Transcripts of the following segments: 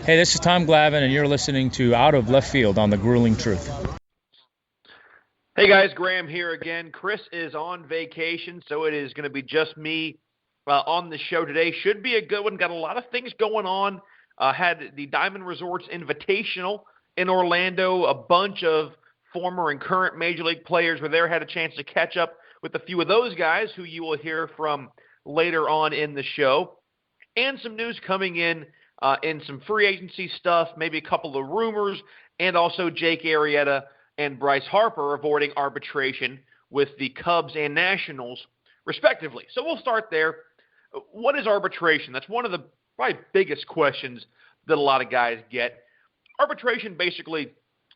Hey, this is Tom Glavine, and you're listening to Out of Left Field on the Grueling Truth. Hey guys, Graham here again. Chris is on vacation, so it is going to be just me on the show today. Should be a good one. Got a lot of things going on. Had the Diamond Resorts Invitational in Orlando. A bunch of former and current Major League players were there. Had a chance to catch up with a few of those guys who you will hear from later on in the show. And some news coming in some free agency stuff, maybe a couple of rumors, and also Jake Arrieta and Bryce Harper avoiding arbitration with the Cubs and Nationals, respectively. So we'll start there. What is arbitration? That's one of the probably biggest questions that a lot of guys get. Arbitration basically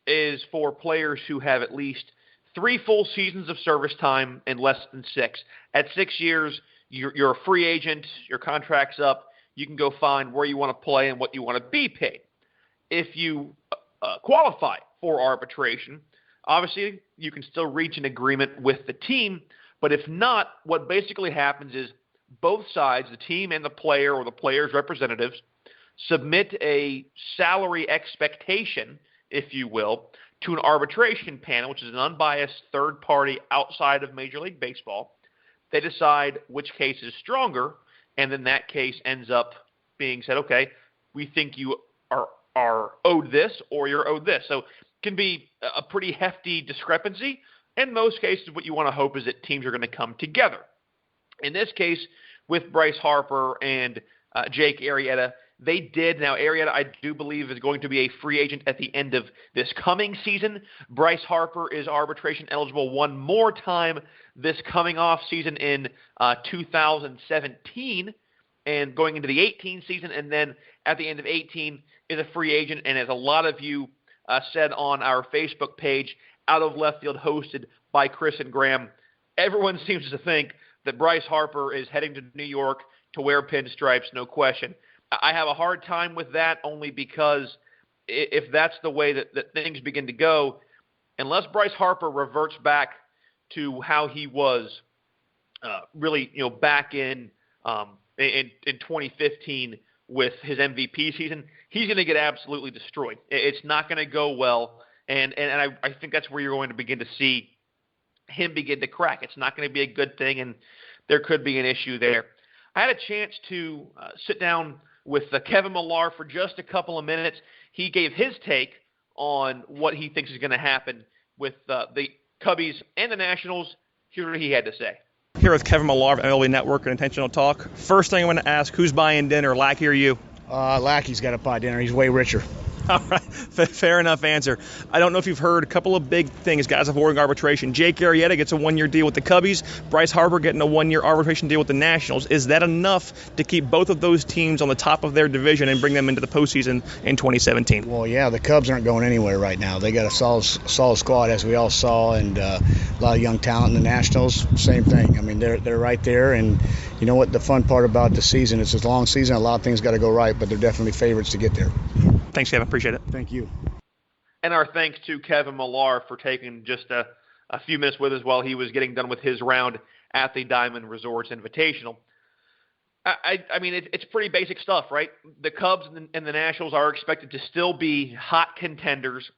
is for players who have at least 3 full seasons of service time and less than 6. At 6 years, you're a free agent, your contract's up, you can go find where you want to play and what you want to be paid. If you qualify for arbitration, obviously you can still reach an agreement with the team, but if not, what basically happens is both sides, the team and the player or the player's representatives, submit a salary expectation, if you will, to an arbitration panel, which is an unbiased third party outside of Major League Baseball. They decide which case is stronger, and then that case ends up being said, okay, we think you are owed this or you're owed this. So it can be a pretty hefty discrepancy. In most cases, what you want to hope is that teams are going to come together. In this case, with Bryce Harper and Jake Arrieta, they did. Now, Arrieta, I do believe, is going to be a free agent at the end of this coming season. Bryce Harper is arbitration eligible one more time this coming off season in 2017 and going into the 18 season, and then at the end of 18 is a free agent. And as a lot of you said on our Facebook page, Out of Left Field, hosted by Chris and Graham, everyone seems to think that Bryce Harper is heading to New York to wear pinstripes, no question. I have a hard time with that only because if that's the way that things begin to go, unless Bryce Harper reverts back to how he was really, back in 2015 with his MVP season, he's going to get absolutely destroyed. It's not going to go well, and I think that's where you're going to begin to see him begin to crack. It's not going to be a good thing, and there could be an issue there. I had a chance to sit down with Kevin Millar for just a couple of minutes. He gave his take on what he thinks is going to happen with the Cubbies and the Nationals. Here's what he had to say. Here with Kevin Millar of MLB Network and Intentional Talk. First thing I want to ask, who's buying dinner, Lackey or you? Lackey's got to buy dinner. He's way richer. All right, fair enough answer. I don't know if you've heard a couple of big things, guys, avoiding arbitration. Jake Arrieta gets a 1-year deal with the Cubbies. Bryce Harper getting a 1-year arbitration deal with the Nationals. Is that enough to keep both of those teams on the top of their division and bring them into the postseason in 2017? Well, yeah, the Cubs aren't going anywhere right now. They got a solid squad, as we all saw, and a lot of young talent in the Nationals. Same thing. I mean, they're right there, and you know what? The fun part about the season, it's a long season. A lot of things got to go right, but they're definitely favorites to get there. Thanks, Kevin. Appreciate it. Thank you. And our thanks to Kevin Millar for taking just a few minutes with us while he was getting done with his round at the Diamond Resorts Invitational. I mean, it's pretty basic stuff, right? The Cubs and the Nationals are expected to still be hot contenders.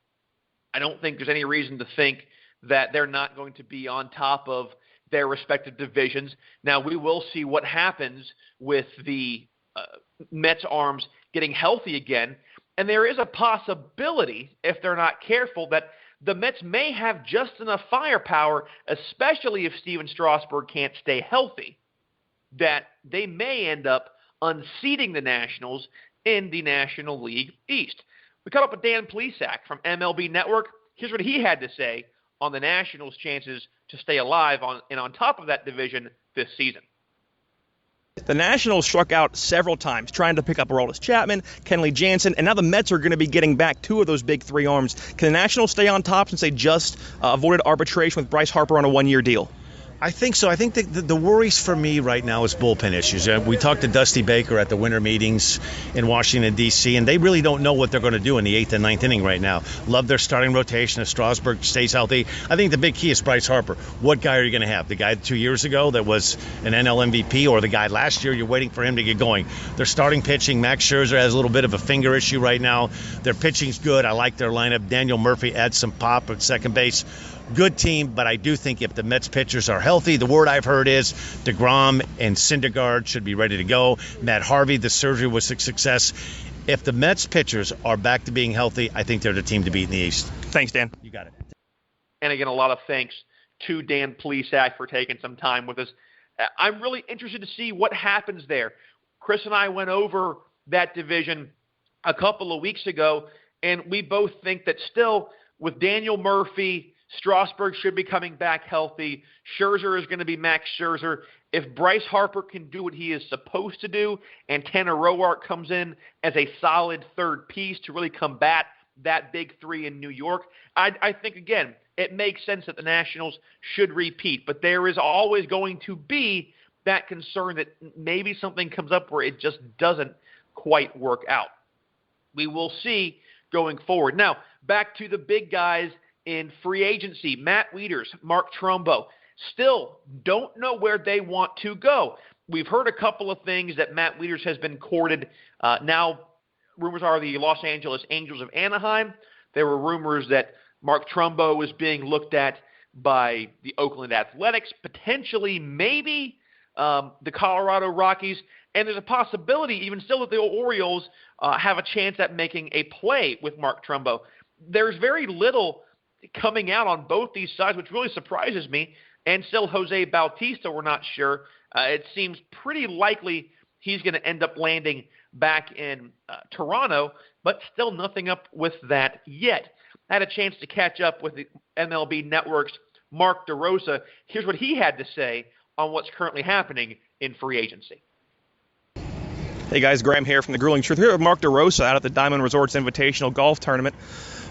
I don't think there's any reason to think that they're not going to be on top of their respective divisions. Now, we will see what happens with the Mets arms getting healthy again. And there is a possibility, if they're not careful, that the Mets may have just enough firepower, especially if Steven Strasburg can't stay healthy, that they may end up unseating the Nationals in the National League East. We caught up with Dan Plesac from MLB Network. Here's what he had to say on the Nationals' chances to stay alive on top of that division this season. The Nationals struck out several times, trying to pick up Aroldis Chapman, Kenley Jansen, and now the Mets are going to be getting back 2 of those big 3 arms. Can the Nationals stay on top since they just avoided arbitration with Bryce Harper on a 1-year deal? I think so. I think the worries for me right now is bullpen issues. We talked to Dusty Baker at the winter meetings in Washington, D.C., and they really don't know what they're going to do in the 8th and 9th inning right now. Love their starting rotation if Strasburg stays healthy. I think the big key is Bryce Harper. What guy are you going to have? The guy 2 years ago that was an NL MVP, or the guy last year you're waiting for him to get going? They're starting pitching. Max Scherzer has a little bit of a finger issue right now. Their pitching's good. I like their lineup. Daniel Murphy adds some pop at second base. Good team, but I do think if the Mets pitchers are healthy, the word I've heard is DeGrom and Syndergaard should be ready to go. Matt Harvey, the surgery was a success. If the Mets pitchers are back to being healthy, I think they're the team to beat in the East. Thanks, Dan. You got it. And again, a lot of thanks to Dan Plesac for taking some time with us. I'm really interested to see what happens there. Chris and I went over that division a couple of weeks ago, and we both think that still with Daniel Murphy, Strasburg should be coming back healthy. Scherzer is going to be Max Scherzer. If Bryce Harper can do what he is supposed to do and Tanner Roark comes in as a solid third piece to really combat that big three in New York, I think, again, it makes sense that the Nationals should repeat. But there is always going to be that concern that maybe something comes up where it just doesn't quite work out. We will see going forward. Now, back to the big guys in free agency. Matt Wieters, Mark Trumbo, still don't know where they want to go. We've heard a couple of things that Matt Wieters has been courted. Now, rumors are the Los Angeles Angels of Anaheim. There were rumors that Mark Trumbo was being looked at by the Oakland Athletics, potentially maybe the Colorado Rockies, and there's a possibility even still that the Orioles have a chance at making a play with Mark Trumbo. There's very little coming out on both these sides, which really surprises me. And still Jose Bautista, we're not sure. It seems pretty likely he's going to end up landing back in Toronto, but still nothing up with that yet. I had a chance to catch up with the MLB Network's Mark DeRosa. Here's what he had to say on what's currently happening in free agency. Hey guys, Graham here from the Grueling Truth. Here with Mark DeRosa out at the Diamond Resorts Invitational Golf Tournament.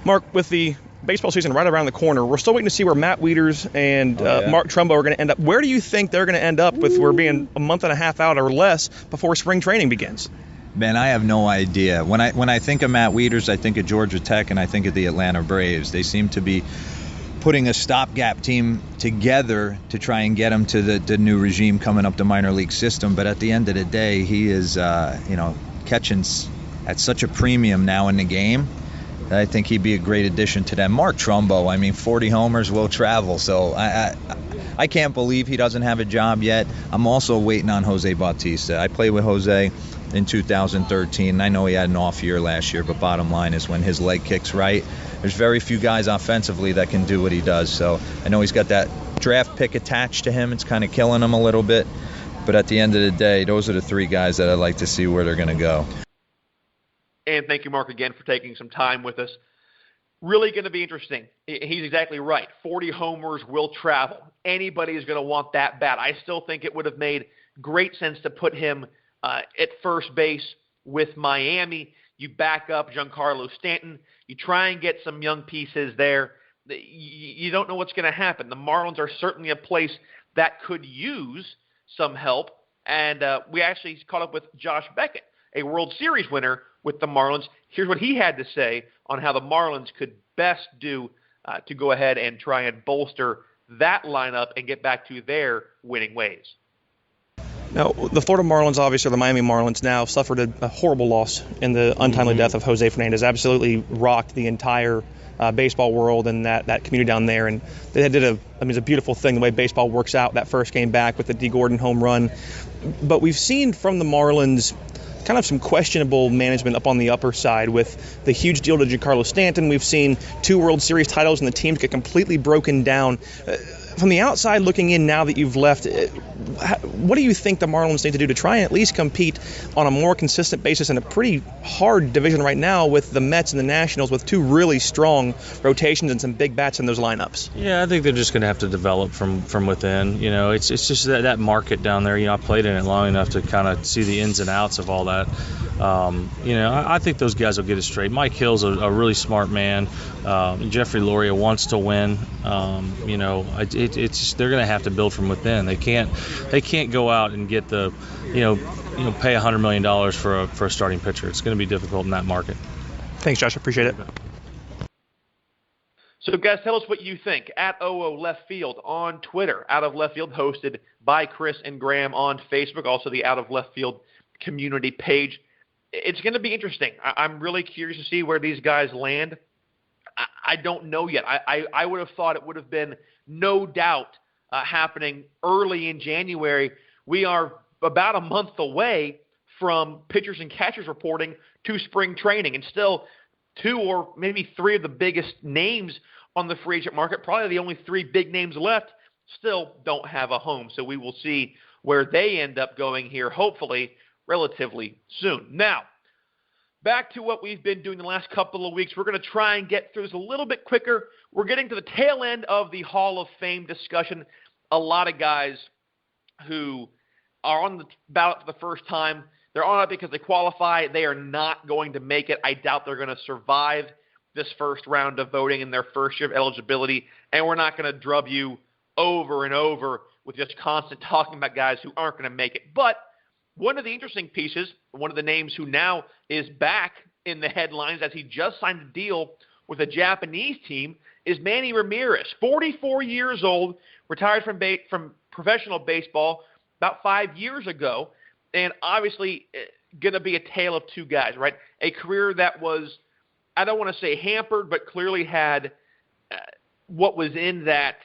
Mark, with the baseball season right around the corner, we're still waiting to see where Matt Wieters and Mark Trumbo are going to end up. Where do you think they're going to end up with we're being a month and a half out or less before spring training begins? Man, I have no idea. When I think of Matt Wieters, I think of Georgia Tech and I think of the Atlanta Braves. They seem to be putting a stopgap team together to try and get him to the new regime coming up the minor league system. But at the end of the day, he is catching at such a premium now in the game. I think he'd be a great addition to them. Mark Trumbo, I mean, 40 homers will travel. So I can't believe he doesn't have a job yet. I'm also waiting on Jose Bautista. I played with Jose in 2013. I know he had an off year last year, but bottom line is when his leg kicks right, there's very few guys offensively that can do what he does. So I know he's got that draft pick attached to him. It's kind of killing him a little bit. But at the end of the day, those are the three guys that I'd like to see where they're going to go. And thank you, Mark, again for taking some time with us. Really going to be interesting. He's exactly right. 40 homers will travel. Anybody is going to want that bat. I still think it would have made great sense to put him at first base with Miami. You back up Giancarlo Stanton. You try and get some young pieces there. You don't know what's going to happen. The Marlins are certainly a place that could use some help. And we actually caught up with Josh Beckett, a World Series winner with the Marlins. Here's what he had to say on how the Marlins could best do to go ahead and try and bolster that lineup and get back to their winning ways. Now, the Florida Marlins, obviously, the Miami Marlins now suffered a horrible loss in the untimely death of Jose Fernandez. Absolutely rocked the entire baseball world and that community down there. And they did it's a beautiful thing, the way baseball works out, that first game back with the D. Gordon home run. But we've seen from the Marlins kind of some questionable management up on the upper side with the huge deal to Giancarlo Stanton. We've seen 2 World Series titles and the teams get completely broken down. From the outside looking in now that you've left, what do you think the Marlins need to do to try and at least compete on a more consistent basis in a pretty hard division right now with the Mets and the Nationals with 2 really strong rotations and some big bats in those lineups? Yeah, I think they're just going to have to develop from within. It's just that market down there. I played in it long enough to kind of see the ins and outs of all that. I think those guys will get it straight. Mike Hill's a really smart man. Jeffrey Loria wants to win. it's just, they're going to have to build from within. They can't go out and get the, pay $100 million for a starting pitcher. It's going to be difficult in that market. Thanks, Josh. Appreciate it. So, guys, tell us what you think. At OO Left Field on Twitter. Out of Left Field, hosted by Chris and Graham on Facebook. Also, the Out of Left Field community page. It's going to be interesting. I'm really curious to see where these guys land. I don't know yet. I would have thought it would have been no doubt happening early in January. We are about a month away from pitchers and catchers reporting to spring training, and still two or maybe three of the biggest names on the free agent market, probably the only three big names left, still don't have a home. So we will see where they end up going here, hopefully relatively soon. Now, back to what we've been doing the last couple of weeks. We're going to try and get through this a little bit quicker. We're getting to the tail end of the Hall of Fame discussion. A lot of guys who are on the ballot for the first time, they're on it because they qualify. They are not going to make it. I doubt they're going to survive this first round of voting in their first year of eligibility, and we're not going to drub you over and over with just constant talking about guys who aren't going to make it. But one of the interesting pieces, one of the names who now is back in the headlines as he just signed a deal with a Japanese team, is Manny Ramirez, 44 years old, retired from professional baseball about 5 years ago, and obviously going to be a tale of two guys, right? A career that was, I don't want to say hampered, but clearly had what was in that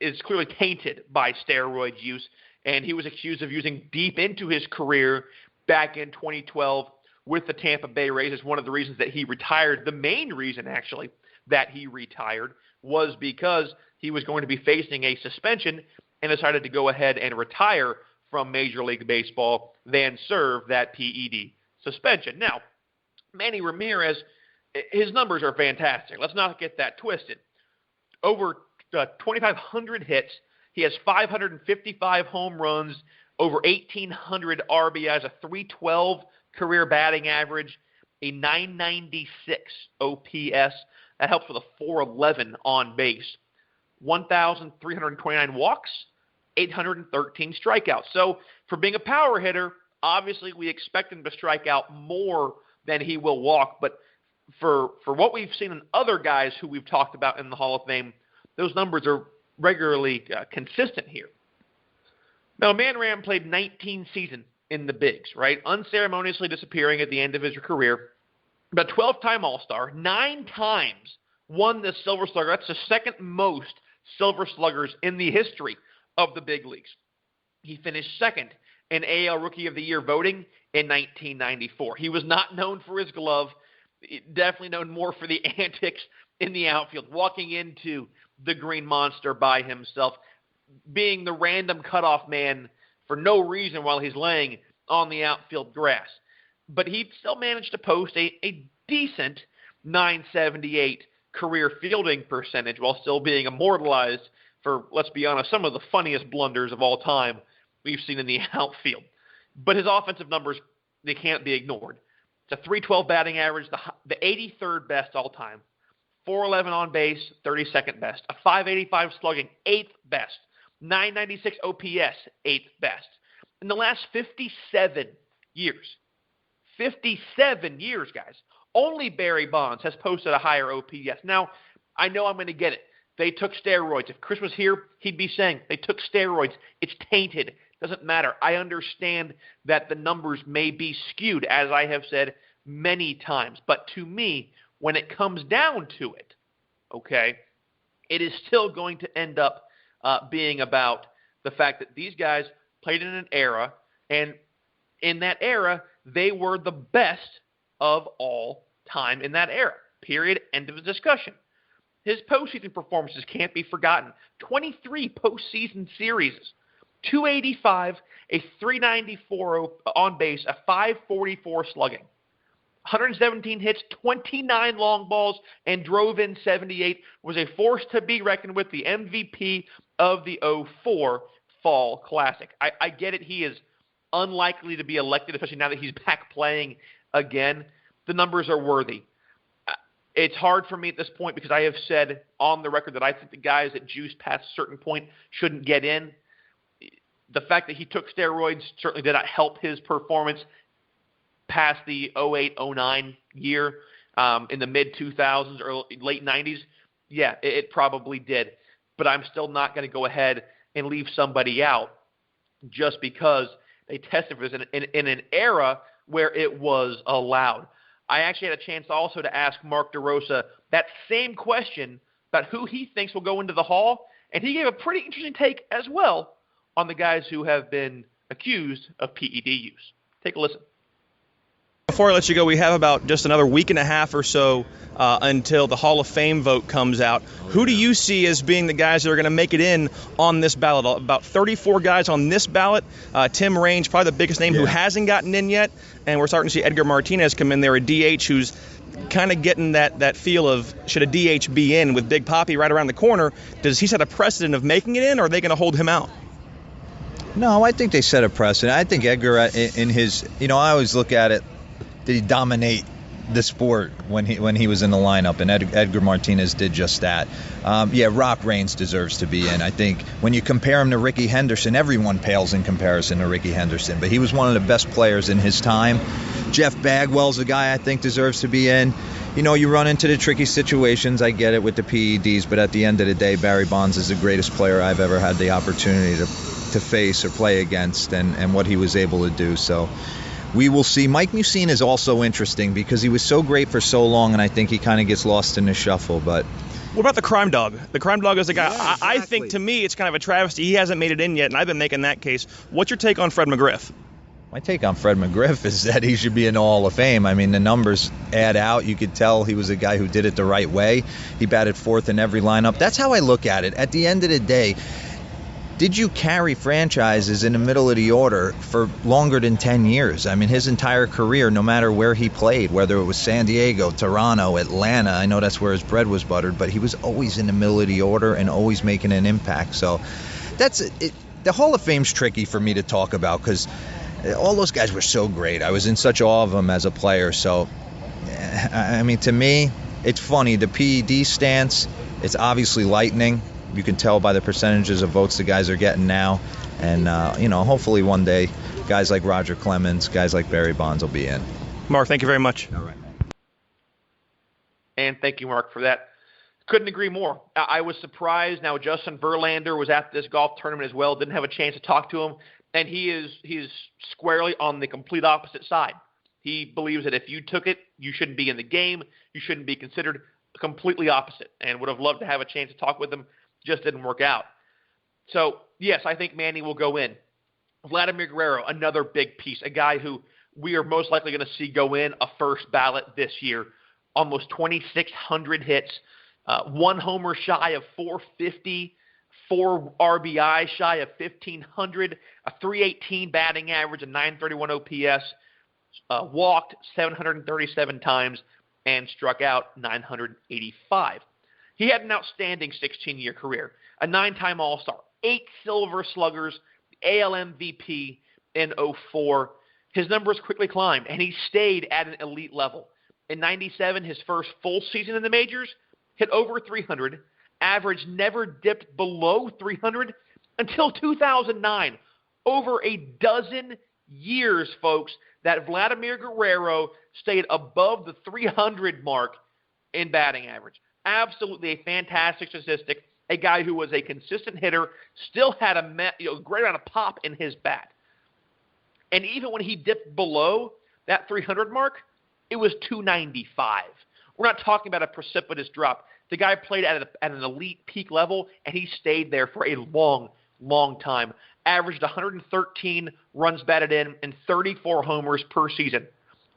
is clearly tainted by steroid use. And he was accused of using deep into his career back in 2012 with the Tampa Bay Rays. Is one of the reasons that he retired. The main reason, actually, that he retired was because he was going to be facing a suspension and decided to go ahead and retire from Major League Baseball than serve that PED suspension. Now, Manny Ramirez, his numbers are fantastic. Let's not get that twisted. Over 2,500 hits. He has 555 home runs, over 1,800 RBIs, a 312 career batting average, a 996 OPS. That helps with a 411 on base. 1,329 walks, 813 strikeouts. So for being a power hitter, obviously we expect him to strike out more than he will walk. But for what we've seen in other guys who we've talked about in the Hall of Fame, those numbers are regularly consistent here. Now, Man Ram played 19 seasons in the bigs, right? Unceremoniously disappearing at the end of his career. But 12-time All-Star, 9 times won the Silver Slugger. That's the second most Silver Sluggers in the history of the big leagues. He finished second in AL Rookie of the Year voting in 1994. He was not known for his glove, definitely known more for the antics in the outfield, walking into the Green Monster by himself, being the random cutoff man for no reason while he's laying on the outfield grass. But he still managed to post a decent 978 career fielding percentage while still being immortalized for, let's be honest, some of the funniest blunders of all time we've seen in the outfield. But his offensive numbers, they can't be ignored. It's a 312 batting average, the 83rd best all time. 411 on base, 32nd best. A 585 slugging, 8th best. 996 OPS, 8th best. In the last 57 years, 57 years, guys, only Barry Bonds has posted a higher OPS. Now, I know I'm going to get it. They took steroids. If Chris was here, he'd be saying they took steroids. It's tainted. Doesn't matter. I understand that the numbers may be skewed, as I have said many times. But to me, when it comes down to it, okay, it is still going to end up being about the fact that these guys played in an era, and in that era, they were the best of all time in that era. Period. End of the discussion. His postseason performances can't be forgotten. 23 postseason series, 285, a 394 on base, a 544 slugging. 117 hits, 29 long balls, and drove in 78, was a force to be reckoned with, the MVP of the 04 Fall Classic. I get it. He is unlikely to be elected, especially now that he's back playing again. The numbers are worthy. It's hard for me at this point because I have said on the record that I think the guys that juice past a certain point shouldn't get in. The fact that he took steroids certainly did not help his performance past the 08-09 year in the mid-2000s or late 90s. Yeah, it probably did. But I'm still not going to go ahead and leave somebody out just because they tested for this in an era where it was allowed. I actually had a chance also to ask Mark DeRosa that same question about who he thinks will go into the Hall, and he gave a pretty interesting take as well on the guys who have been accused of PED use. Take a listen. Before I let you go, we have about just another week and a half or so until the Hall of Fame vote comes out. Who do you see as being the guys that are going to make it in on this ballot? About 34 guys on this ballot. Tim Raines, probably the biggest name who hasn't gotten in yet. And we're starting to see Edgar Martinez come in there, a DH who's kind of getting that feel of should a DH be in with Big Papi right around the corner. Does he set a precedent of making it in, or are they going to hold him out? No, I think they set a precedent. I think Edgar, in his, I always look at it, did he dominate the sport when he was in the lineup? And Edgar Martinez did just that. Rock Raines deserves to be in. I think when you compare him to Ricky Henderson, everyone pales in comparison to Ricky Henderson, but he was one of the best players in his time. Jeff Bagwell's a guy I think deserves to be in. You run into the tricky situations. I get it with the PEDs, but at the end of the day, Barry Bonds is the greatest player I've ever had the opportunity to face or play against, and what he was able to do. So we will see. Mike Mussina is also interesting because he was so great for so long, and I think he kind of gets lost in the shuffle. But what about the Crime Dog? The Crime Dog is a guy. Yeah, exactly. I think, to me, it's kind of a travesty. He hasn't made it in yet, and I've been making that case. What's your take on Fred McGriff? My take on Fred McGriff is that he should be in the Hall of Fame. I mean, the numbers add out. You could tell he was a guy who did it the right way. He batted fourth in every lineup. That's how I look at it. At the end of the day, did you carry franchises in the middle of the order for longer than 10 years? I mean, his entire career, no matter where he played, whether it was San Diego, Toronto, Atlanta, I know that's where his bread was buttered, but he was always in the middle of the order and always making an impact. So that's it. The Hall of Fame's tricky for me to talk about because all those guys were so great. I was in such awe of them as a player. So, I mean, to me, it's funny. The PED stance, it's obviously lightning. You can tell by the percentages of votes the guys are getting now. And, hopefully one day guys like Roger Clemens, guys like Barry Bonds will be in. Mark, thank you very much. All right. And thank you, Mark, for that. Couldn't agree more. I was surprised. Now, Justin Verlander was at this golf tournament as well. Didn't have a chance to talk to him. And he is squarely on the complete opposite side. He believes that if you took it, you shouldn't be in the game. You shouldn't be considered. Completely opposite. And would have loved to have a chance to talk with him. Just didn't work out. So, yes, I think Manny will go in. Vladimir Guerrero, another big piece, a guy who we are most likely going to see go in a first ballot this year. Almost 2,600 hits, one homer shy of 450, 4 RBI shy of 1,500, a 318 batting average, a 931 OPS, walked 737 times, and struck out 985. He had an outstanding 16-year career, a 9-time All-Star, 8 Silver Sluggers, AL MVP in 2004. His numbers quickly climbed, and he stayed at an elite level. In 97, his first full season in the majors, hit over 300, average never dipped below 300 until 2009. Over a dozen years, folks, that Vladimir Guerrero stayed above the 300 mark in batting average. Absolutely a fantastic statistic. A guy who was a consistent hitter, still had a great amount of pop in his bat. And even when he dipped below that 300 mark, it was 295. We're not talking about a precipitous drop. The guy played at an elite peak level, and he stayed there for a long, long time. Averaged 113 runs batted in and 34 homers per season.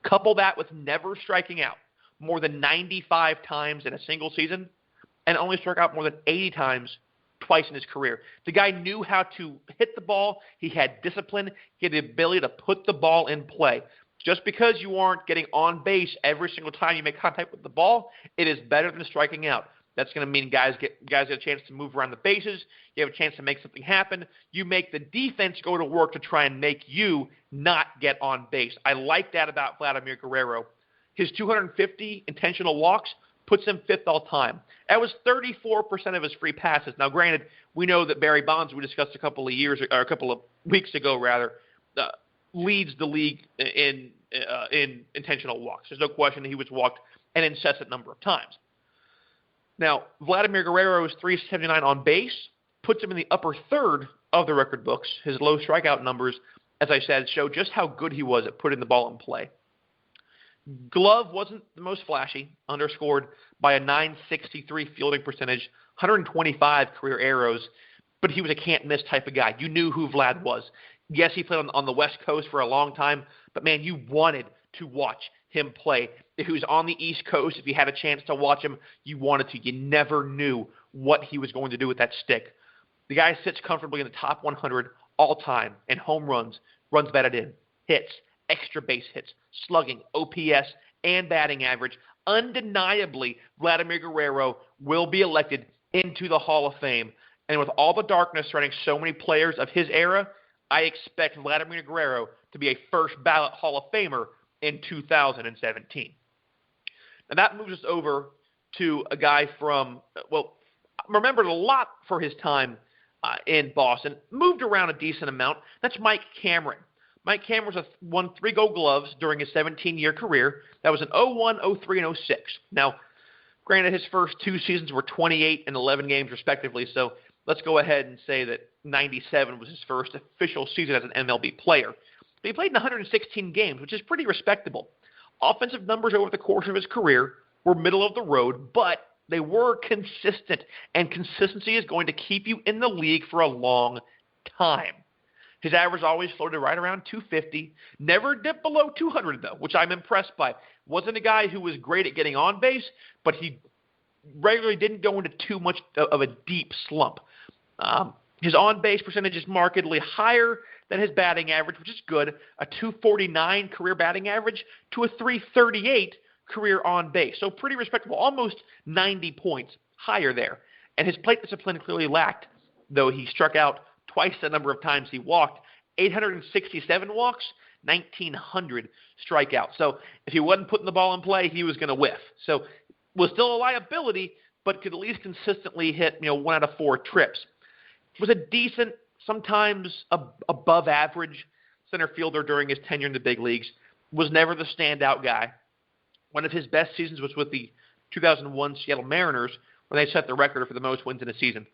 Couple that with never striking out more than 95 times in a single season, and only struck out more than 80 times twice in his career. The guy knew how to hit the ball. He had discipline. He had the ability to put the ball in play. Just because you aren't getting on base every single time you make contact with the ball, it is better than striking out. That's going to mean guys get a chance to move around the bases. You have a chance to make something happen. You make the defense go to work to try and make you not get on base. I like that about Vladimir Guerrero. His 250 intentional walks puts him 5th all time. That was 34% of his free passes. Now, granted, we know that Barry Bonds, we discussed a couple of weeks ago, leads the league in intentional walks. There's no question that he was walked an incessant number of times. Now, Vladimir Guerrero's 379 on base puts him in the upper third of the record books. His low strikeout numbers, as I said, show just how good he was at putting the ball in play. Glove wasn't the most flashy, underscored by a .963 fielding percentage, 125 career arrows, but he was a can't-miss type of guy. You knew who Vlad was. Yes, he played on the West Coast for a long time, but, man, you wanted to watch him play. If he was on the East Coast, if you had a chance to watch him, you wanted to. You never knew what he was going to do with that stick. The guy sits comfortably in the top 100 all time in home runs, runs batted in, hits, extra base hits, slugging, OPS, and batting average. Undeniably, Vladimir Guerrero will be elected into the Hall of Fame. And with all the darkness surrounding so many players of his era, I expect Vladimir Guerrero to be a first ballot Hall of Famer in 2017. Now that moves us over to a guy from, remembered a lot for his time in Boston, moved around a decent amount. That's Mike Cameron. Mike Cameron won 3 Gold Gloves during his 17-year career. That was in 01, 03, and 06. Now, granted, his first 2 seasons were 28 and 11 games respectively, so let's go ahead and say that 97 was his first official season as an MLB player. But he played in 116 games, which is pretty respectable. Offensive numbers over the course of his career were middle of the road, but they were consistent, and consistency is going to keep you in the league for a long time. His average always floated right around 250, never dipped below 200 though, which I'm impressed by. Wasn't a guy who was great at getting on base, but he regularly didn't go into too much of a deep slump. His on-base percentage is markedly higher than his batting average, which is good, a 249 career batting average to a 338 career on base. So pretty respectable, almost 90 points higher there. And his plate discipline clearly lacked, though he struck out twice the number of times he walked, 867 walks, 1,900 strikeouts. So if he wasn't putting the ball in play, he was going to whiff. So was still a liability, but could at least consistently hit 1 out of 4 trips. He was a decent, sometimes above average center fielder during his tenure in the big leagues. Was never the standout guy. One of his best seasons was with the 2001 Seattle Mariners when they set the record for the most wins in a season.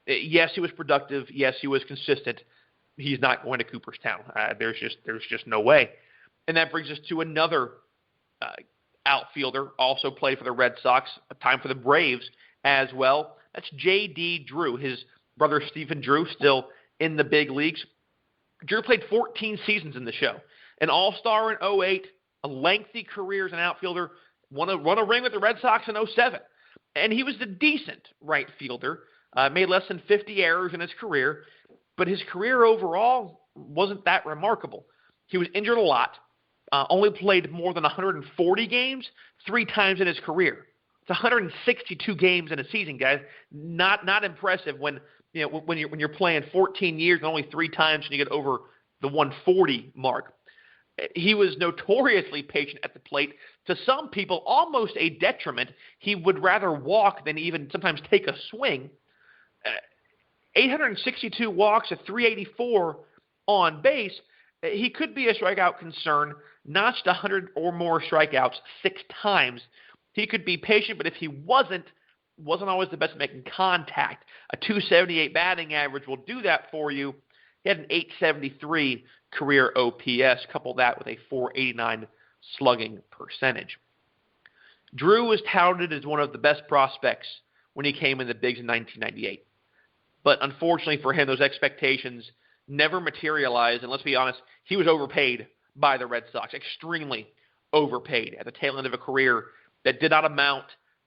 Yes, he was productive. Yes, he was consistent. He's not going to Cooperstown. There's just no way. And that brings us to another outfielder, also played for the Red Sox, a time for the Braves as well. That's J.D. Drew. His brother Stephen Drew still in the big leagues. Drew played 14 seasons in the show. An all-star in 08, a lengthy career as an outfielder, won a ring with the Red Sox in 07. And he was a decent right fielder. Made less than 50 errors in his career, but his career overall wasn't that remarkable. He was injured a lot, only played more than 140 games 3 times in his career. It's 162 games in a season, guys. Not impressive when you're playing 14 years and only 3 times and you get over the 140 mark. He was notoriously patient at the plate. To some people, almost a detriment. He would rather walk than even sometimes take a swing. 862 walks, a 384 on base. He could be a strikeout concern, notched 100 or more strikeouts 6 times. He could be patient, but if he wasn't always the best at making contact. A 278 batting average will do that for you. He had an 873 career OPS. Couple that with a 489 slugging percentage. Drew was touted as one of the best prospects when he came in the bigs in 1998. But unfortunately for him, those expectations never materialized. And let's be honest, he was overpaid by the Red Sox, extremely overpaid at the tail end of a career that did not amount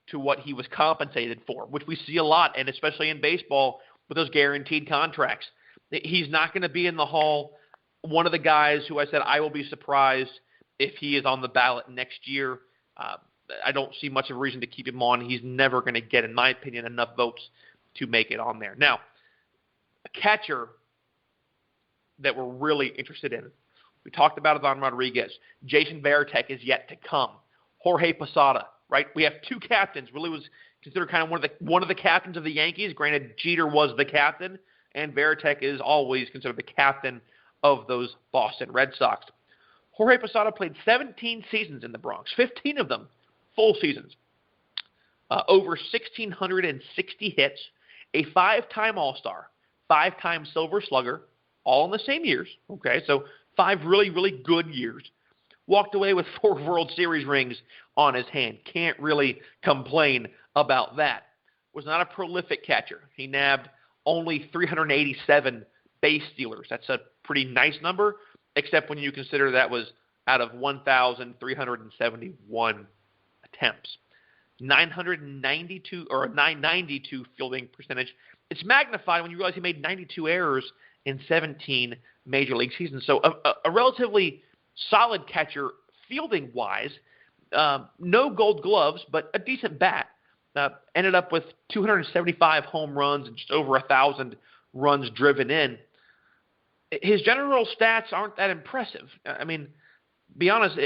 to what he was compensated for, which we see a lot, and especially in baseball with those guaranteed contracts. He's not going to be in the Hall. One of the guys who I said I will be surprised if he is on the ballot next year. I don't see much of a reason to keep him on. He's never going to get, in my opinion, enough votes to make it on there. Now, a catcher that we're really interested in. We talked about Ivan Rodriguez. Jason Varitek is yet to come. Jorge Posada, right? We have two captains. Willie was considered kind of one of the captains of the Yankees. Granted, Jeter was the captain, and Varitek is always considered the captain of those Boston Red Sox. Jorge Posada played 17 seasons in the Bronx, 15 of them full seasons. Over 1,660 hits, a 5-time All-Star, 5-time Silver Slugger, all in the same years. Okay, so 5 really, really good years. Walked away with 4 World Series rings on his hand. Can't really complain about that. Was not a prolific catcher. He nabbed only 387 base stealers. That's a pretty nice number, except when you consider that was out of 1,371 attempts. 992 fielding percentage. It's magnified when you realize he made 92 errors in 17 major league seasons. So a relatively solid catcher fielding-wise. No gold gloves, but a decent bat. Ended up with 275 home runs and just over 1,000 runs driven in. His general stats aren't that impressive. I mean, be honest,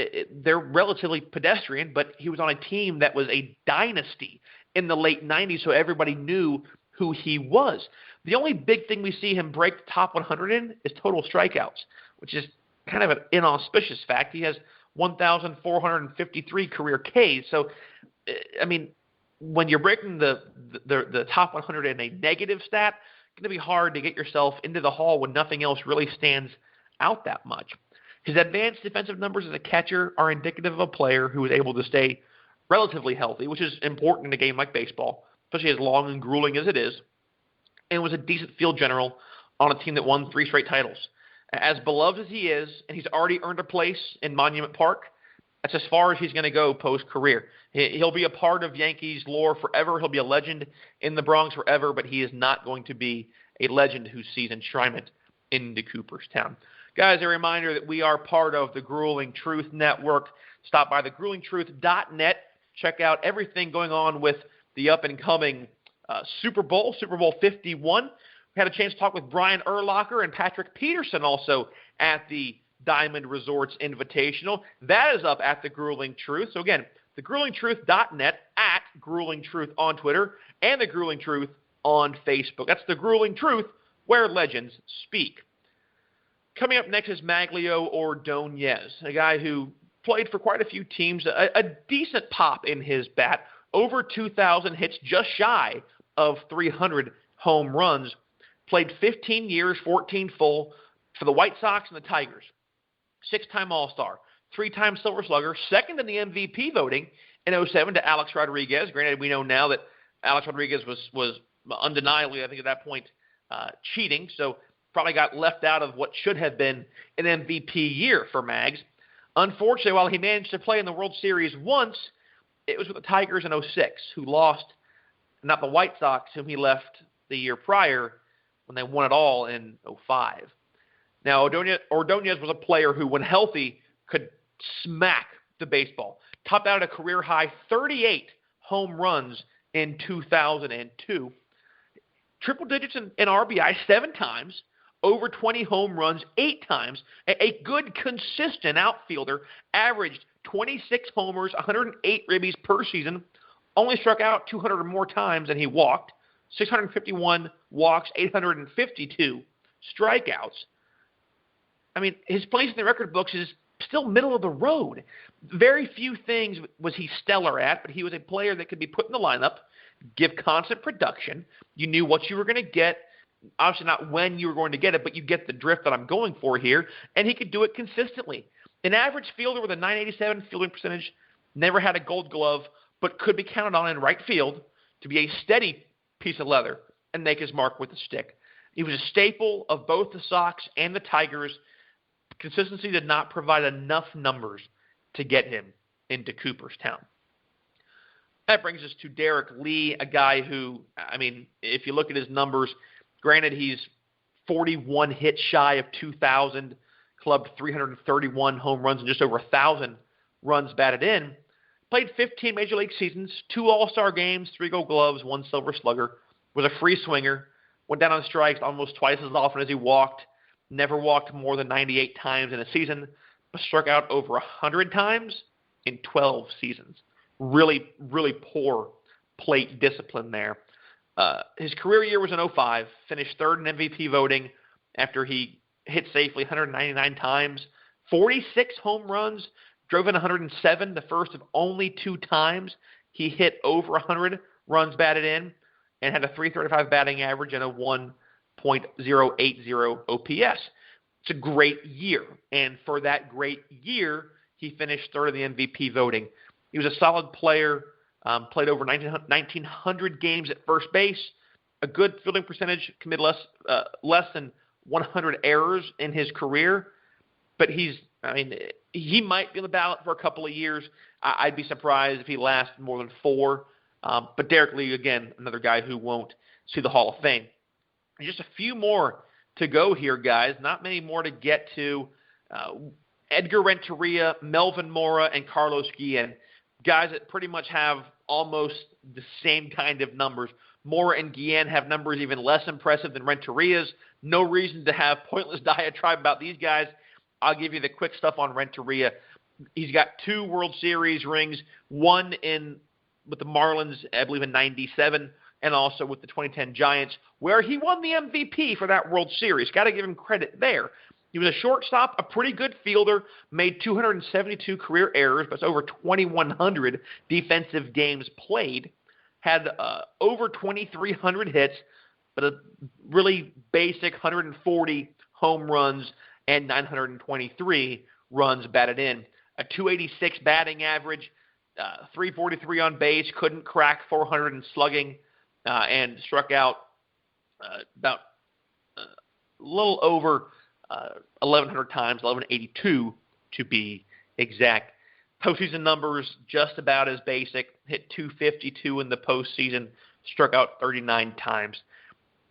they're relatively pedestrian, but he was on a team that was a dynasty in the late 90s, so everybody knew who he was. The only big thing we see him break the top 100 in is total strikeouts, which is kind of an inauspicious fact. He has 1,453 career Ks. So, I mean, when you're breaking the top 100 in a negative stat, it's going to be hard to get yourself into the hall when nothing else really stands out that much. His advanced defensive numbers as a catcher are indicative of a player who is able to stay relatively healthy, which is important in a game like baseball, especially as long and grueling as it is, and was a decent field general on a team that won 3 straight titles. As beloved as he is, and he's already earned a place in Monument Park, that's as far as he's going to go post-career. He'll be a part of Yankees lore forever. He'll be a legend in the Bronx forever, but he is not going to be a legend who sees enshrinement into Cooperstown. Guys, a reminder that we are part of the Grueling Truth Network. Stop by thegruelingtruth.net. Check out everything going on with the up-and-coming Super Bowl 51. We had a chance to talk with Brian Urlacher and Patrick Peterson also at the Diamond Resorts Invitational. That is up at The Grueling Truth. So again, thegruelingtruth.net, at Grueling Truth on Twitter, and The Grueling Truth on Facebook. That's The Grueling Truth, where legends speak. Coming up next is Maglio Ordonez, a guy who played for quite a few teams, a decent pop in his bat, over 2,000 hits, just shy of 300 home runs. Played 15 years, 14 full for the White Sox and the Tigers. 6-time All-Star, 3-time Silver Slugger, second in the MVP voting in 2007 to Alex Rodriguez. Granted, we know now that Alex Rodriguez was undeniably, I think at that point, cheating, so probably got left out of what should have been an MVP year for Mags. Unfortunately, while he managed to play in the World Series once, it was with the Tigers in 2006, who lost, not the White Sox, whom he left the year prior when they won it all in 2005. Now, Ordonez was a player who, when healthy, could smack the baseball. Topped out at a career-high 38 home runs in 2002. Triple digits in RBI 7 times, over 20 home runs 8 times. A good, consistent outfielder, averaged 26 homers, 108 ribbies per season, only struck out 200 or more times than he walked, 651 walks, 852 strikeouts. I mean, his place in the record books is still middle of the road. Very few things was he stellar at, but he was a player that could be put in the lineup, give constant production. You knew what you were going to get. Obviously not when you were going to get it, but you get the drift that I'm going for here, and he could do it consistently. An average fielder with a .987 fielding percentage, never had a gold glove, but could be counted on in right field to be a steady piece of leather and make his mark with the stick. He was a staple of both the Sox and the Tigers. Consistency did not provide enough numbers to get him into Cooperstown. That brings us to Derek Lee, a guy who, I mean, if you look at his numbers, granted he's 41 hits shy of 2,000, clubbed 331 home runs and just over 1,000 runs batted in. Played 15 Major League seasons, 2 All-Star games, 3 Gold Gloves, 1 Silver Slugger. Was a free swinger. Went down on strikes almost twice as often as he walked. Never walked more than 98 times in a season, but struck out over 100 times in 12 seasons. really, really poor plate discipline there. His career year was in 2005, finished third in MVP voting after he hit safely 199 times, 46 home runs, drove in 107, the first of only 2 times he hit over 100 runs batted in, and had a .335 batting average and a 1.080 OPS. It's a great year, and for that great year, he finished third in the MVP voting. He was a solid player, played over 1,900 games at first base, a good fielding percentage, committed less than 100 errors in his career, but he might be on the ballot for a couple of years. I'd be surprised if he lasted more than 4. But Derek Lee, again, another guy who won't see the Hall of Fame. And just a few more to go here, guys. Not many more to get to. Edgar Renteria, Melvin Mora, and Carlos Guillen, guys that pretty much have almost the same kind of numbers. Mora and Guillen have numbers even less impressive than Renteria's. No reason to have pointless diatribe about these guys. I'll give you the quick stuff on Renteria. He's got 2 World Series rings, one with the Marlins, I believe in 97, and also with the 2010 Giants, where he won the MVP for that World Series. Got to give him credit there. He was a shortstop, a pretty good fielder, made 272 career errors, but over 2,100 defensive games played, had over 2,300 hits, but a really basic 140 home runs and 923 runs batted in. A 286 batting average, 343 on base, couldn't crack 400 in slugging, and struck out about a little over 1,100 times, 1,182 to be exact. Postseason numbers just about as basic. Hit 252 in the postseason, struck out 39 times.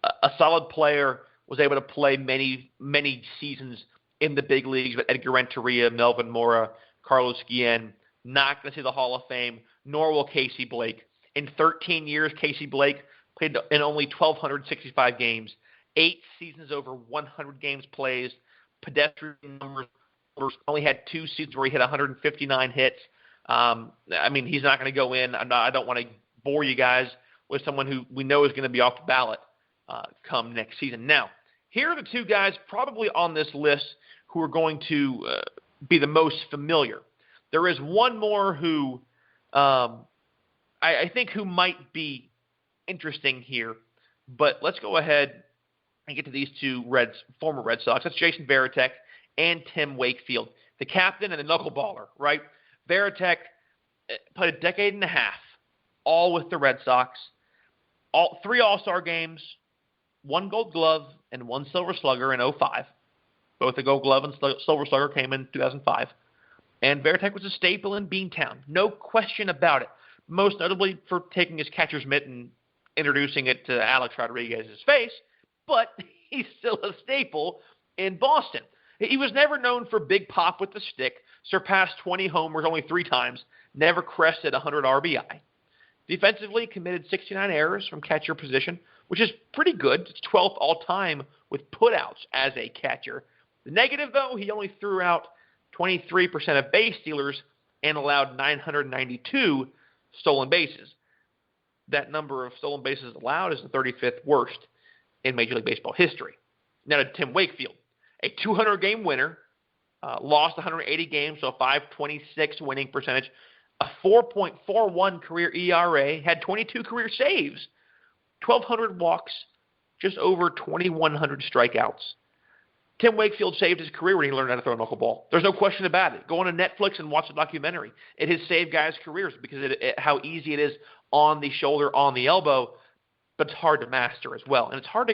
A solid player, was able to play many, many seasons in the big leagues, but Edgar Renteria, Melvin Mora, Carlos Guillen, not going to see the Hall of Fame, nor will Casey Blake. In 13 years, Casey Blake played in only 1,265 games, 8 seasons over 100 games played, pedestrian numbers, only had 2 seasons where he hit 159 hits. He's not going to go in. I don't want to bore you guys with someone who we know is going to be off the ballot come next season. Now, here are the 2 guys probably on this list who are going to be the most familiar. There is one more who I think who might be interesting here, but let's go ahead and get to these 2 former Red Sox. That's Jason Varitek and Tim Wakefield, the captain and the knuckleballer, right? Varitek played a decade and a half, all with the Red Sox, 3 All-Star games, 1 Gold Glove, and 1 Silver Slugger in 2005. Both the Gold Glove and Silver Slugger came in 2005. And Varitek was a staple in Beantown, no question about it, most notably for taking his catcher's mitt and introducing it to Alex Rodriguez's face, but he's still a staple in Boston. He was never known for big pop with the stick, surpassed 20 homers only 3 times, never crested 100 RBI. Defensively, committed 69 errors from catcher position, which is pretty good. It's 12th all-time with putouts as a catcher. The negative, though, he only threw out 23% of base stealers and allowed 992 stolen bases. That number of stolen bases allowed is the 35th worst in Major League Baseball history. Now to Tim Wakefield, a 200-game winner, lost 180 games, so a .526 winning percentage, a 4.41 career ERA, had 22 career saves, 1,200 walks, just over 2,100 strikeouts. Tim Wakefield saved his career when he learned how to throw a knuckleball. There's no question about it. Go on to Netflix and watch the documentary. It has saved guys' careers because how easy it is on the shoulder, on the elbow, but it's hard to master as well. And it's hard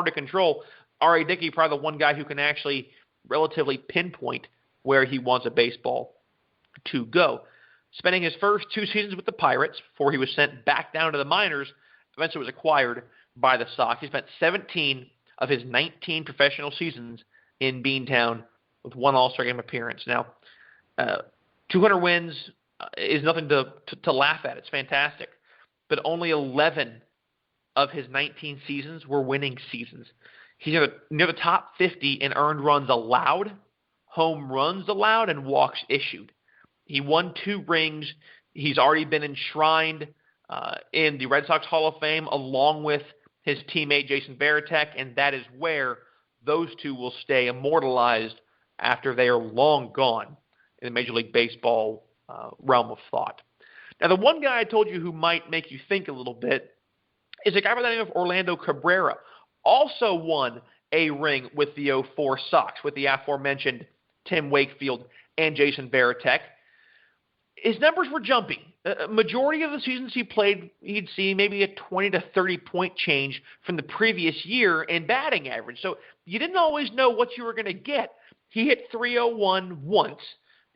to control. R.A. Dickey, probably the one guy who can actually relatively pinpoint where he wants a baseball to go. Spending his first 2 seasons with the Pirates before he was sent back down to the minors, eventually was acquired by the Sox. He spent 17 of his 19 professional seasons in Beantown with 1 All-Star Game appearance. Now, 200 wins is nothing to laugh at. It's fantastic. But only 11 of his 19 seasons were winning seasons. He's near the top 50 in earned runs allowed, home runs allowed, and walks issued. He won 2 rings He's already been enshrined in the Red Sox Hall of Fame along with his teammate Jason Varitek, and that is where those two will stay immortalized after they are long gone in the Major League Baseball realm of thought. Now, the one guy I told you who might make you think a little bit is a guy by the name of Orlando Cabrera. Also won a ring with the 04 Sox, with the aforementioned Tim Wakefield and Jason Varitek. His numbers were jumping. Majority of the seasons he played, he'd see maybe a 20 to 30-point change from the previous year in batting average. So you didn't always know what you were going to get. He hit 301 once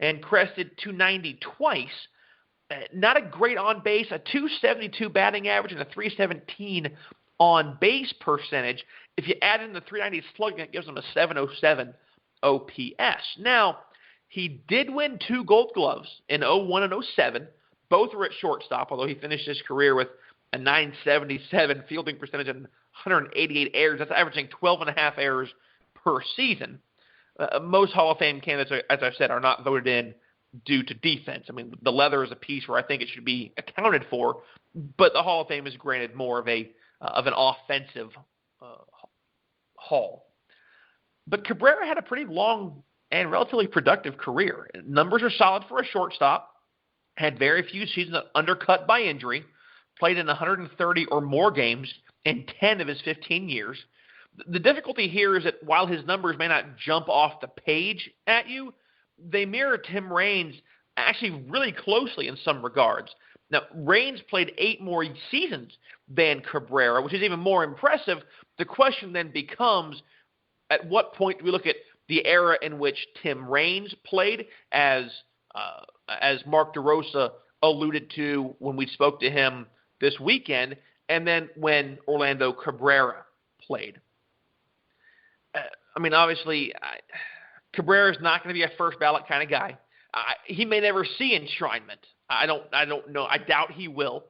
and crested 290 twice. Not a great on base, a 272 batting average and a 317 on base percentage. If you add in the 390 slugging, it gives him a 707 OPS. Now, he did win 2 Gold Gloves in 01 and 07. Both were at shortstop, although he finished his career with a 977 fielding percentage and 188 errors. That's averaging 12.5 errors per season. Most Hall of Fame candidates, as I've said, are not voted in due to defense. I mean, the leather is a piece where I think it should be accounted for, but the Hall of Fame is granted more of an offensive hall. But Cabrera had a pretty long and relatively productive career. Numbers are solid for a shortstop. Had very few seasons undercut by injury. Played in 130 or more games in 10 of his 15 years. The difficulty here is that while his numbers may not jump off the page at you, they mirror Tim Raines actually really closely in some regards. Now, Raines played 8 more seasons than Cabrera, which is even more impressive. The question then becomes, at what point do we look at the era in which Tim Raines played, as Mark DeRosa alluded to when we spoke to him this weekend, and then when Orlando Cabrera played? I mean, obviously, Cabrera is not going to be a first ballot kind of guy. He may never see enshrinement. I don't know. I doubt he will.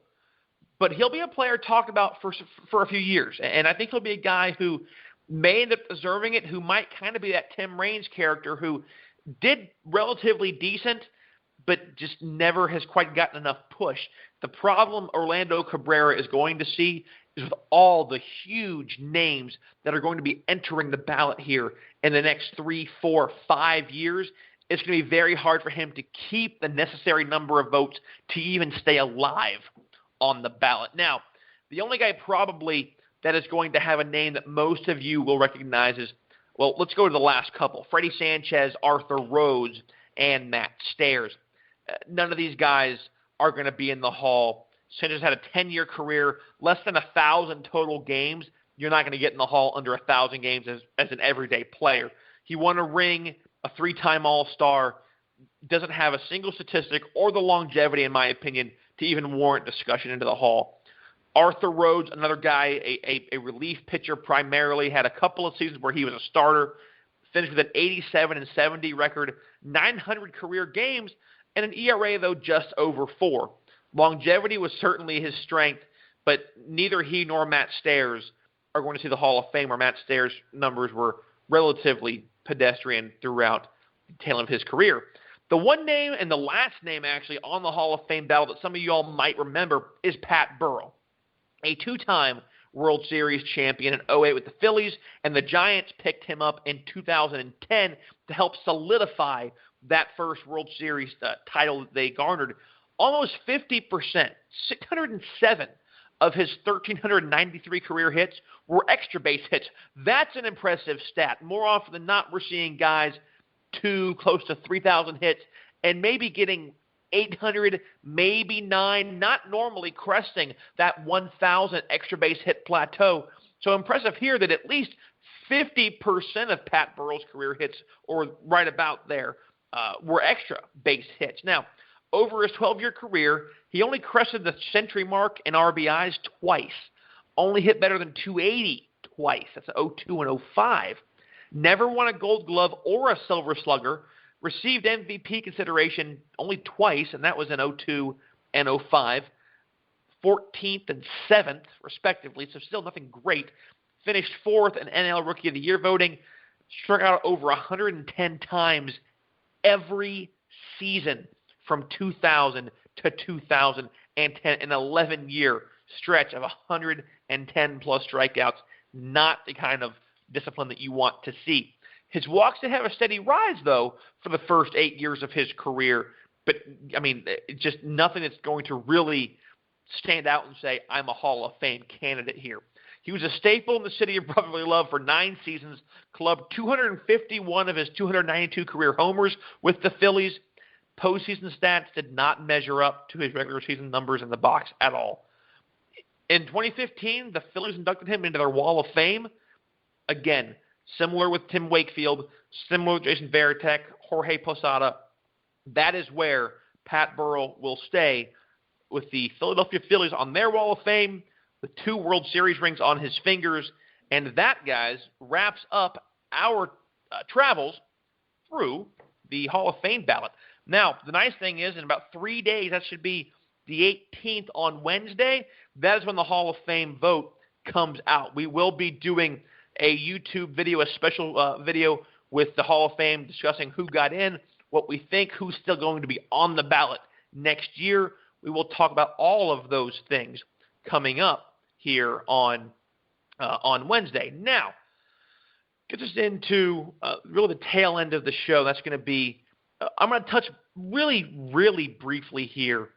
But he'll be a player talked about for a few years. And I think he'll be a guy who may end up deserving it, who might kind of be that Tim Raines character who did relatively decent, but just never has quite gotten enough push. The problem Orlando Cabrera is going to see is with all the huge names that are going to be entering the ballot here in the next 3, 4, 5 years, it's going to be very hard for him to keep the necessary number of votes to even stay alive on the ballot. Now, the only guy probably that is going to have a name that most of you will recognize is, well, let's go to the last couple: Freddie Sanchez, Arthur Rhodes, and Matt Stairs. None of these guys are going to be in the Hall. Sanchez had a 10-year career, less than 1,000 total games. You're not going to get in the Hall under 1,000 games as an everyday player. He won a ring, a 3-time All-Star, doesn't have a single statistic or the longevity, in my opinion, to even warrant discussion into the Hall. Arthur Rhodes, another guy, a relief pitcher primarily, had a couple of seasons where he was a starter, finished with an 87-70 record, 900 career games, and an ERA, though, just over 4. Longevity was certainly his strength, but neither he nor Matt Stairs are going to see the Hall of Fame, where Matt Stairs' numbers were relatively pedestrian throughout the tail of his career. The one name and the last name actually on the Hall of Fame ballot that some of you all might remember is Pat Burrell, a 2-time World Series champion in 2008 with the Phillies, and the Giants picked him up in 2010 to help solidify that first World Series title that they garnered. Almost 50%, 607 of his 1,393 career hits were extra base hits. That's an impressive stat. More often than not, we're seeing guys close to 3,000 hits and maybe getting 800, maybe 9, not normally cresting that 1,000 extra base hit plateau. So impressive here that at least 50% of Pat Burrell's career hits, or right about there, were extra base hits. Now, over his 12-year career, he only crested the century mark in RBIs twice. Only hit better than 280 twice. That's 02 and 05. Never won a Gold Glove or a Silver Slugger. Received MVP consideration only twice, and that was in 02 and 05. 14th and 7th, respectively, so still nothing great. Finished 4th in NL Rookie of the Year voting. Struck out over 110 times every season from 2000 to 2010, an 11-year stretch of 110-plus strikeouts, not the kind of discipline that you want to see. His walks did have a steady rise, though, for the first 8 years of his career. But, I mean, it's just nothing that's going to really stand out and say, I'm a Hall of Fame candidate here. He was a staple in the city of brotherly love for 9 seasons, clubbed 251 of his 292 career homers with the Phillies. Postseason stats did not measure up to his regular season numbers in the box at all. In 2015, the Phillies inducted him into their Wall of Fame. Again, similar with Tim Wakefield, similar with Jason Varitek, Jorge Posada. That is where Pat Burrell will stay with the Philadelphia Phillies on their Wall of Fame, the 2 World Series rings on his fingers, and that, guys, wraps up our travels through the Hall of Fame ballot. Now, the nice thing is, in about 3 days, that should be the 18th on Wednesday, that is when the Hall of Fame vote comes out. We will be doing a YouTube video, a special video with the Hall of Fame discussing who got in, what we think, who's still going to be on the ballot next year. We will talk about all of those things coming up here on Wednesday. Now, gets us into really the tail end of the show. That's going to be I'm going to touch really, really briefly here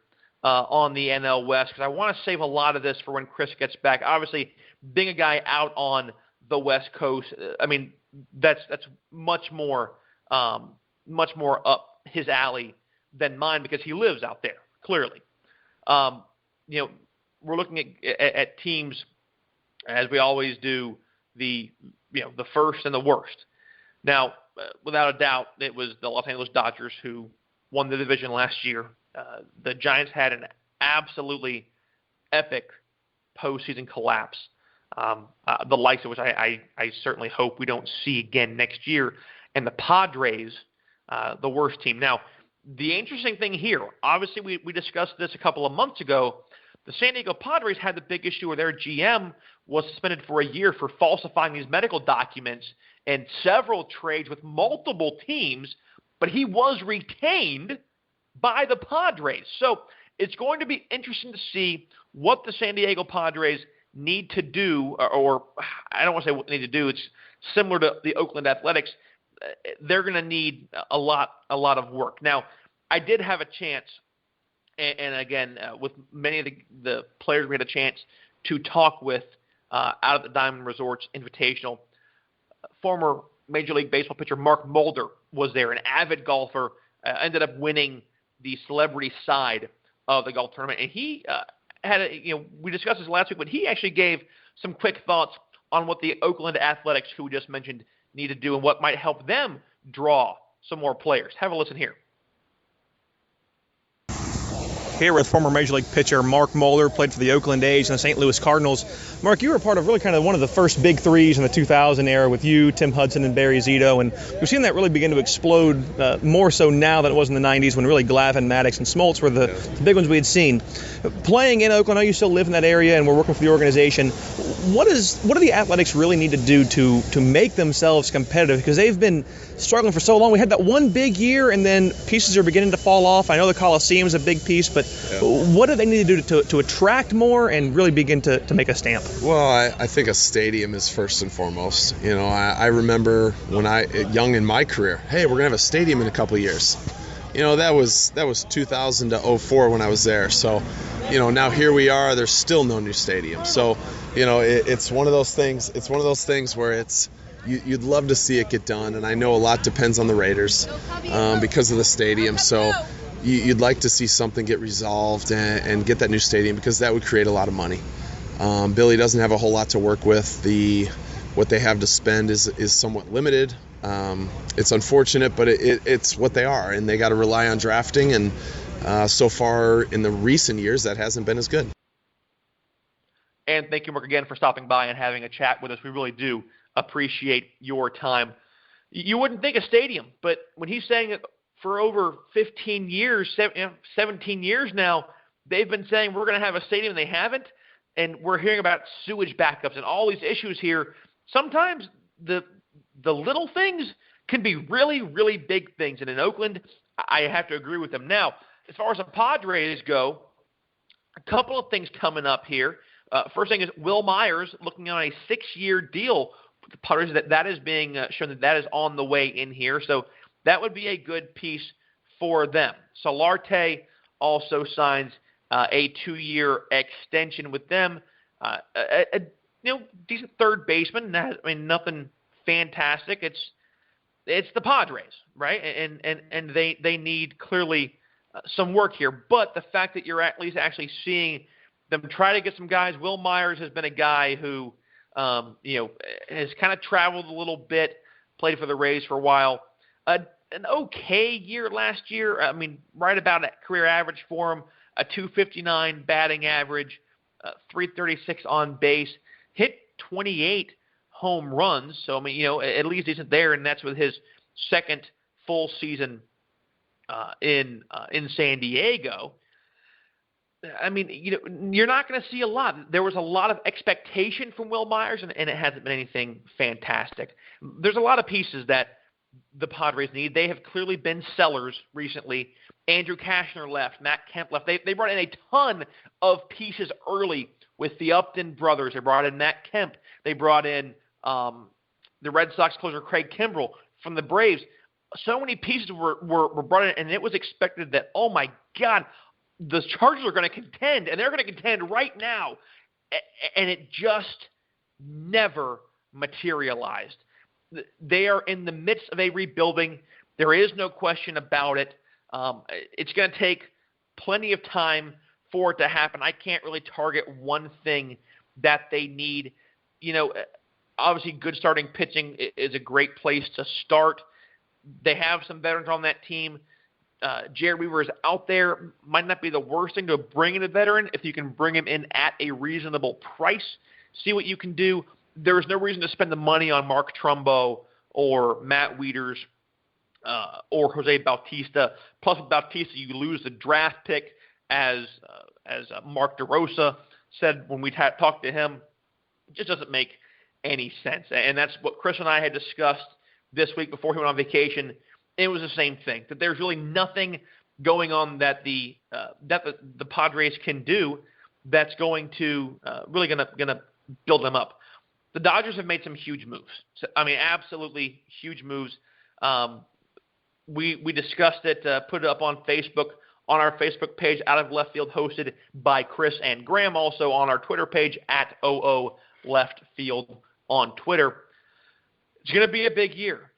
on the NL West because I want to save a lot of this for when Chris gets back. Obviously, being a guy out on the West Coast, I mean, that's much more up his alley than mine because he lives out there, clearly. We're looking at teams, as we always do, the first and the worst. Now, without a doubt, it was the Los Angeles Dodgers who won the division last year. The Giants had an absolutely epic postseason collapse, the likes of which I certainly hope we don't see again next year. And the Padres, the worst team. Now, the interesting thing here, obviously we discussed this a couple of months ago. The San Diego Padres had the big issue where their GM was suspended for a year for falsifying these medical documents and several trades with multiple teams, but he was retained by the Padres. So it's going to be interesting to see what the San Diego Padres need to do, or I don't want to say what they need to do. It's similar to the Oakland Athletics. They're going to need a lot of work. Now, I did have a chance, and again, with many of the players we had a chance to talk with out at the Diamond Resorts Invitational. Former Major League Baseball pitcher Mark Mulder was there, an avid golfer, ended up winning the celebrity side of the golf tournament. And he we discussed this last week, but he actually gave some quick thoughts on what the Oakland Athletics, who we just mentioned, need to do and what might help them draw some more players. Have a listen here. Here with former Major League pitcher Mark Mulder, played for the Oakland A's and the St. Louis Cardinals. Mark, you were part of really kind of one of the first big threes in the 2000 era with you, Tim Hudson, and Barry Zito, and we've seen that really begin to explode more so now than it was in the 90s when really Glavine, Maddox, and Smoltz were the big ones we had seen. Playing in Oakland, I know you still live in that area and we're working for the organization. What do the Athletics really need to do to make themselves competitive? Because they've been struggling for so long. We had that one big year, and then pieces are beginning to fall off. I know the Coliseum is a big piece, but what do they need to do to attract more and really begin to make a stamp? Well, I think a stadium is first and foremost. I remember when young in my career, hey, we're going to have a stadium in a couple of years. That was 2000 to 2004 when I was there. So, now here we are. There's still no new stadium. So, it's one of those things. It's one of those things where you'd love to see it get done, and I know a lot depends on the Raiders because of the stadium. So you'd like to see something get resolved and get that new stadium because that would create a lot of money. Billy doesn't have a whole lot to work with. What they have to spend is somewhat limited. It's unfortunate, but it's what they are, and they got to rely on drafting. And so far in the recent years, that hasn't been as good. And thank you, Mark, again for stopping by and having a chat with us. We really do appreciate your time. You wouldn't think a stadium, but when he's saying it for over 15 years, 17 years now, they've been saying we're going to have a stadium, and they haven't. And we're hearing about sewage backups and all these issues here. Sometimes the little things can be really, really big things. And in Oakland, I have to agree with them. Now, as far as the Padres go, a couple of things coming up here. First thing is Will Myers looking on a 6-year deal with the Padres. That is being shown that is on the way in here. So that would be a good piece for them. Solarte also signs a 2-year extension with them. Decent third baseman. Nothing fantastic. It's the Padres, right? And they need clearly some work here. But the fact that you're at least actually seeing them try to get some guys. Will Myers has been a guy who has kind of traveled a little bit, played for the Rays for a while. An okay year last year. Right about at career average for him. A .259 batting average, .336 on base, hit 28 home runs. So at least decent there, and that's with his second full season in San Diego. You're not going to see a lot. There was a lot of expectation from Will Myers, and it hasn't been anything fantastic. There's a lot of pieces that the Padres need. They have clearly been sellers recently. Andrew Cashner left. Matt Kemp left. They brought in a ton of pieces early with the Upton brothers. They brought in Matt Kemp. They brought in the Red Sox closer Craig Kimbrell from the Braves. So many pieces were brought in, and it was expected that, oh my God, the Chargers are going to contend, and they're going to contend right now. And it just never materialized. They are in the midst of a rebuilding. There is no question about it. It's going to take plenty of time for it to happen. I can't really target one thing that they need. Obviously good starting pitching is a great place to start. They have some veterans on that team. Jared Weaver is out there. Might not be the worst thing to bring in a veteran if you can bring him in at a reasonable price. See what you can do. There's no reason to spend the money on Mark Trumbo or Matt Wieters or Jose Bautista. Plus, with Bautista, you lose the draft pick, as Mark DeRosa said when we talked to him. It just doesn't make any sense. And that's what Chris and I had discussed this week before he went on vacation. It was the same thing, that there's really nothing going on that the Padres can do that's going to really gonna build them up. The Dodgers have made some huge moves. Absolutely huge moves. We discussed it, put it up on Facebook, on our Facebook page, Out of Left Field, hosted by Chris and Graham, also on our Twitter page, at OO Left Field on Twitter. It's going to be a big year.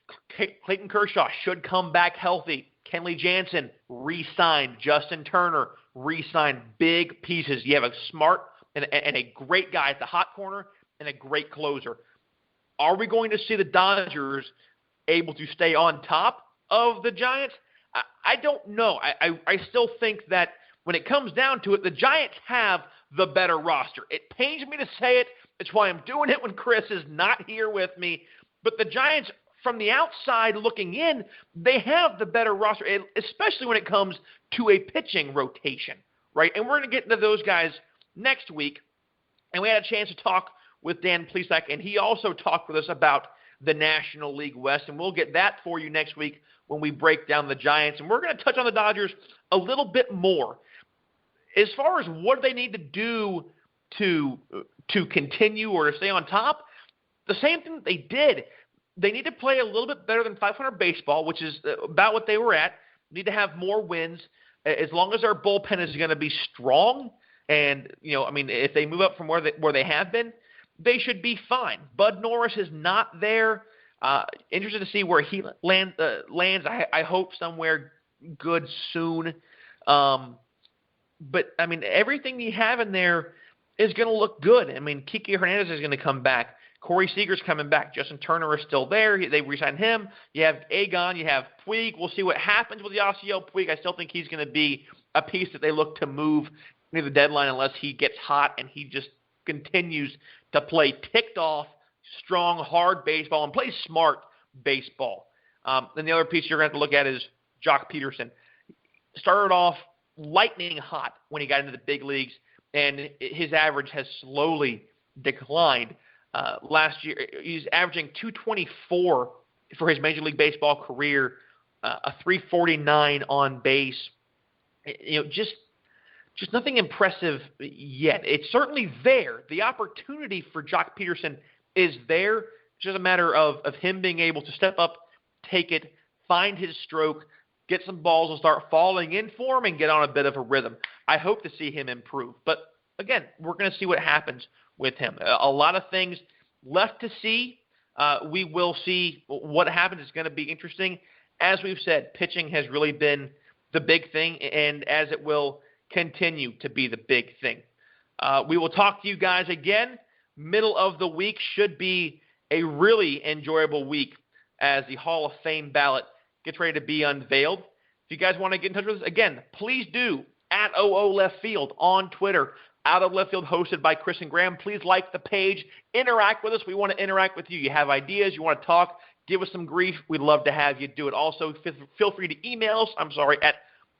Clayton Kershaw should come back healthy. Kenley Jansen re-signed. Justin Turner re-signed. Big pieces. You have a smart and a great guy at the hot corner and a great closer. Are we going to see the Dodgers able to stay on top of the Giants? I don't know. I still think that when it comes down to it, the Giants have the better roster. It pains me to say it. It's why I'm doing it when Chris is not here with me. But the Giants, from the outside looking in, they have the better roster, especially when it comes to a pitching rotation, right? And we're going to get into those guys next week. And we had a chance to talk with Dan Plesac, and he also talked with us about the National League West, and we'll get that for you next week when we break down the Giants. And we're going to touch on the Dodgers a little bit more. As far as what they need to do to continue or to stay on top, the same thing that they did. They need to play a little bit better than 500 baseball, which is about what they were at. Need to have more wins. As long as our bullpen is going to be strong, and if they move up from where they have been, they should be fine. Bud Norris is not there. Interested to see where he lands. I hope somewhere good soon. But everything you have in there is going to look good. Kike Hernandez is going to come back. Corey Seager's coming back. Justin Turner is still there. They re-signed him. You have Agon. You have Puig. We'll see what happens with Yasiel Puig. I still think he's going to be a piece that they look to move near the deadline unless he gets hot and he just continues to play ticked off, strong, hard baseball and play smart baseball. And the other piece you're going to have to look at is Jock Peterson. Started off lightning hot when he got into the big leagues, and his average has slowly declined. Last year, he's averaging .224 for his Major League Baseball career, a .349 on base, just nothing impressive yet. It's certainly there. The opportunity for Jock Peterson is there. It's just a matter of him being able to step up, take it, find his stroke, get some balls and start falling in for him and get on a bit of a rhythm. I hope to see him improve. But, again, we're going to see what happens with him. A lot of things left to see. We will see what happens. It's going to be interesting. As we've said, pitching has really been the big thing, and as it will continue to be the big thing. We will talk to you guys again. Middle of the week should be a really enjoyable week as the Hall of Fame ballot gets ready to be unveiled. If you guys want to get in touch with us, again, please do at OO Left Field on Twitter. Out of Left Field hosted by Chris and Graham. Please like the page. Interact with us. We want to interact with you. You have ideas. You want to talk. Give us some grief. We'd love to have you do it. Also, feel free to email us. At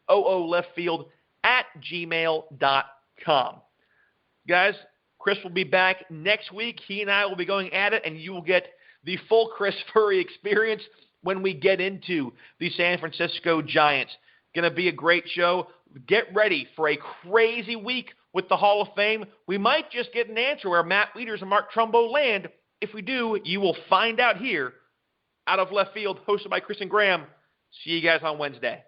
ooleftfield@gmail.com. Guys, Chris will be back next week. He and I will be going at it, and you will get the full Chris Furry experience when we get into the San Francisco Giants. Going to be a great show. Get ready for a crazy week with the Hall of Fame. We might just get an answer where Matt Wieters and Mark Trumbo land. If we do, you will find out here. Out of Left Field, hosted by Chris and Graham. See you guys on Wednesday.